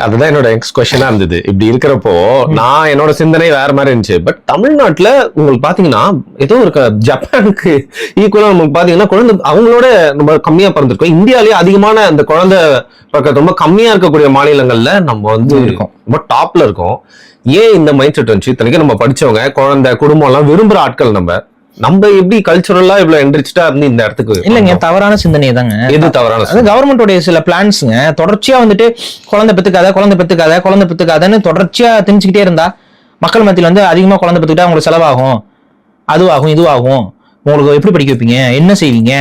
அதுதான் என்னோட நெக்ஸ்ட் கொஸ்டினா இருந்தது. இப்படி இருக்கிறப்போ நான் என்னோட சிந்தனை வேற மாதிரி இருந்துச்சு. பட் தமிழ்நாட்டுல உங்களுக்கு பாத்தீங்கன்னா ஏதோ ஒரு ஜப்பானுக்கு ஈக்குவலா நமக்கு பாத்தீங்கன்னா குழந்தை அவங்களோட நம்ம கம்மியா பிறந்திருக்கோம். இந்தியாலேயே அதிகமான அந்த குழந்தை பக்கத்து ரொம்ப கம்மியா இருக்கக்கூடிய மாநிலங்கள்ல நம்ம வந்து இருக்கோம், ரொம்ப டாப்ல இருக்கோம். ஏன் இந்த மைண்ட் செட் வந்துச்சு? இத்தனைக்கும் நம்ம படிச்சவங்க, குழந்தை, குடும்பம் எல்லாம் விரும்புற ஆட்கள் நம்ம எப்படி கல்ச்சுரலா இவ்வளவு என்ரிச்டா இருந்து இந்த இடத்துக்கு இல்லைங்க, தவறான சிந்தனை தாங்க. எது தவறான? அது கவர்மெண்டோடைய சில பிளான்ஸ்ங்க. தொடர்ச்சியா வந்துட்டு குழந்தை பெத்துக்காதன்னு தொடர்ச்சியா திணிச்சுக்கிட்டே இருந்தா மக்கள் மத்தியில வந்து அதிகமா குழந்தை பெத்துக்கிட்டா உங்களுக்கு செலவாகும், அதுவாகும், இதுவாகும், உங்களுக்கு எப்படி படிக்க வைப்பீங்க, என்ன செய்வீங்க,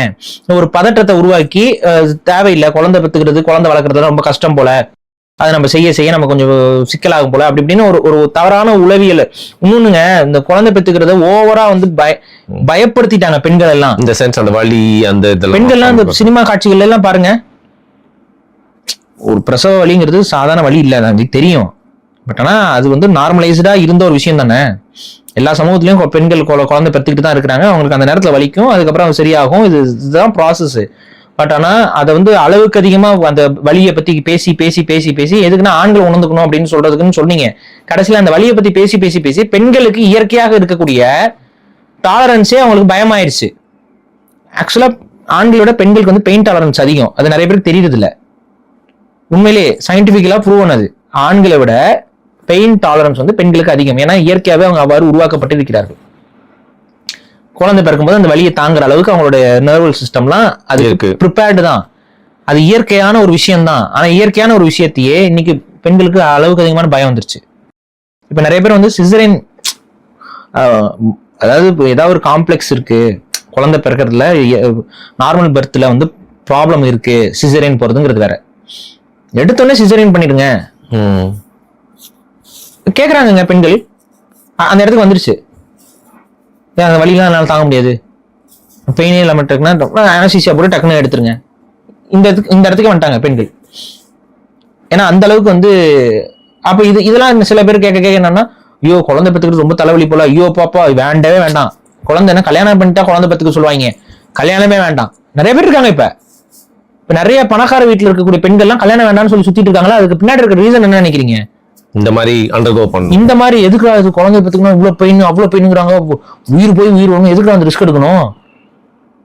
ஒரு பதற்றத்தை உருவாக்கி தேவையில்லை குழந்தை பெத்துக்கிறது, குழந்தை வளர்க்கறது ரொம்ப கஷ்டம் போல, அதை நம்ம செய்ய நம்ம கொஞ்சம் சிக்கலாகும் போல அப்படி இப்படின்னு ஒரு தவறான உளவியல். இன்னொன்னுங்க, இந்த குழந்தை பெத்துக்கிறத ஓவரா வந்து பயப்படுத்திட்டாங்க பெண்கள் எல்லாம். இந்த சென்ஸ் அந்த வலி அந்த பெண்கள்லாம் இந்த சினிமா காட்சிகள் எல்லாம் பாருங்க, ஒரு பிரசவ வலிங்கிறது சாதாரண வலி இல்லை, அது தெரியும். பட் ஆனா அது வந்து நார்மலைஸ்டா இருந்த ஒரு விஷயம் தானே. எல்லா சமூகத்திலயும் பெண்கள் குழந்தை பெற்றுக்கிட்டு தான் இருக்கிறாங்க, அவங்களுக்கு அந்த நேரத்துல வலிக்கும், அதுக்கப்புறம் சரியாகும், இதுதான் ப்ராசஸ். பட் ஆனா அதை வந்து அளவுக்கு அதிகமா அந்த வலியை பத்தி பேசி எதுக்குன்னா ஆண்கள் உணர்ந்துக்கணும் அப்படின்னு சொல்றதுக்குன்னு சொன்னீங்க. கடைசியில அந்த வலியை பத்தி பேசி பெண்களுக்கு இயற்கையாக இருக்கக்கூடிய டாலரன்ஸே அவங்களுக்கு பயமாயிருச்சு. ஆக்சுவலா ஆண்களோட பெண்களுக்கு வந்து பெயின் டாலரன்ஸ் அதிகம், அது நிறைய பேருக்கு தெரியுது இல்ல. உண்மையிலே சயின்டிபிக்கலா ப்ரூவ் ஆனது, ஆண்களை விட பெயின் டாலரன்ஸ் வந்து பெண்களுக்கு அதிகம். ஏன்னா இயற்கையாவே அவங்க அவ்வாறு உருவாக்கப்பட்டிருக்கிறார்கள். குழந்தை பிறக்கும்போது அந்த வலியை தாங்குற அளவுக்கு அவங்களுடைய நர்வல் சிஸ்டம்லாம் அது ப்ரிப்பேர்டு தான். அது இயற்கையான ஒரு விஷயம் தான். ஆனா இயற்கையான ஒரு விஷயத்தையே இன்னைக்கு பெண்களுக்கு அளவுக்கு அதிகமான பயம் வந்துருச்சு. இப்ப நிறைய பேர் வந்து சிசரின், அதாவது ஏதாவது ஒரு காம்ப்ளெக்ஸ் இருக்கு குழந்தை பிறக்கிறதுல, நார்மல் பர்த்ல வந்து ப்ராப்ளம் இருக்கு, சிசரின் போறதுங்கிறது வேற. எடுத்தோடனே சிசரின் பண்ணிடுங்க கேக்குறாங்க பெண்கள். அந்த இடத்துக்கு வந்துருச்சு, அந்த வலிலாம் என்னால தாங்க முடியாது, பெயினே இல்லாம இருக்குன்னா அனஸ்தீசியா போட்டு டக்குன்னு எடுத்துருங்க, இந்த இடத்துக்கு வந்துட்டாங்க பெண்கள். ஏன்னா அந்த அளவுக்கு வந்து அப்ப இதெல்லாம் சில பேர் கேட்க என்னன்னா, ஐயோ குழந்தை பெற்றுக்கிறது ரொம்ப தலைவலி போல, ஐயோ பாப்பா வேண்டவே வேண்டாம், குழந்தை என்ன கல்யாணம் பண்ணிட்டா குழந்தை பெற்றுக்க சொல்லுவாங்க, கல்யாணமே வேண்டாம். நிறைய பேர் இருக்காங்க. இப்ப நிறைய பணக்கார வீட்டுல இருக்கக்கூடிய பெண்கள் எல்லாம் கல்யாணம் வேண்டாம்னு சொல்லி சுத்திட்டு இருக்காங்களா? அதுக்கு பின்னாடி இருக்கிற ரீசன் என்ன நினைக்கிறீங்க? இந்த மாதிரி அண்டர்கோ பண்ணணும், இந்த மாதிரி எதுக்கு குழந்தை பெற்றுக்கணும், இவ்வளவு பெயின் அவ்வளவு பெயினுங்கிறாங்க, உயிர் போய் உயிர் வாங்க, எதுக்கு அந்த ரிஸ்க் எடுக்கணும்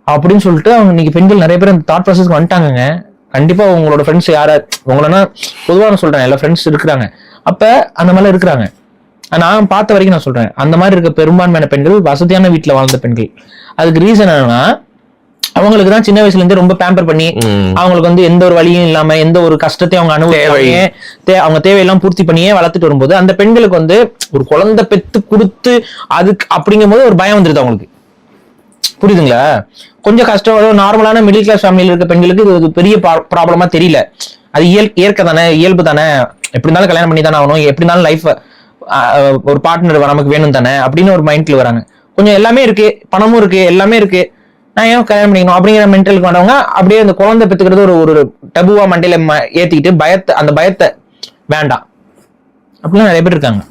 அப்படின்னு சொல்லிட்டு அவங்க இன்னைக்கு பெண்கள் நிறைய பேர் அந்த தாட் ப்ராசஸ்க்கு வந்துட்டாங்க. கண்டிப்பா உங்களோட ஃப்ரெண்ட்ஸ் யார உங்களன்னா பொதுவாக சொல்றேன், எல்லா ஃப்ரெண்ட்ஸ் இருக்கிறாங்க, அப்ப அந்த மாதிரிலாம் இருக்கிறாங்க. நான் பார்த்த வரைக்கும் நான் சொல்றேன், அந்த மாதிரி இருக்க பெரும்பான்மையான பெண்கள் வசதியான வீட்டுல வாழ்ந்த பெண்கள். அதுக்கு ரீசன் என்னன்னா, அவங்களுக்கு தான் சின்ன வயசுல இருந்து ரொம்ப பேம்பர் பண்ணி அவங்களுக்கு வந்து எந்த ஒரு வழியும் இல்லாம எந்த ஒரு கஷ்டத்தையும் அவங்க அனுபவிச்சு அவங்க தேவையெல்லாம் பூர்த்தி பண்ணியே வளர்த்துட்டு வரும்போது அந்த பெண்களுக்கு வந்து ஒரு குழந்தை பெத்து கொடுத்து அதுக்கு அப்படிங்கும் போது ஒரு பயம் வந்துருது அவங்களுக்கு. புரியுதுங்களா? கொஞ்சம் கஷ்டம், நார்மலான மிடில் கிளாஸ் ஃபேமிலியில இருக்க பெண்களுக்கு இது பெரிய ப்ராப்ளமா தெரியல. அது இயற்கை தானே, இயல்பு தானே, எப்படி இருந்தாலும் கல்யாணம் பண்ணி தானே ஆகணும், எப்படி இருந்தாலும் லைஃப் ஒரு பார்ட்னர் நமக்கு வேணும் தானே அப்படின்னு ஒரு மைண்ட்ல வராங்க. கொஞ்சம் எல்லாமே இருக்கு, பணமும் இருக்கு, எல்லாமே இருக்கு, நான் ஏன் கல்யாணம் பண்ணிக்கணும் அப்படிங்கிற மென்டலுக்கு வந்தவங்க அப்படியே அந்த குழந்தை பெற்றுக்கிறது ஒரு டபுவா மண்டையில ஏத்திக்கிட்டு அந்த பயத்தை வேண்டாம் அப்படிலாம் நிறைய பேர் இருக்காங்க.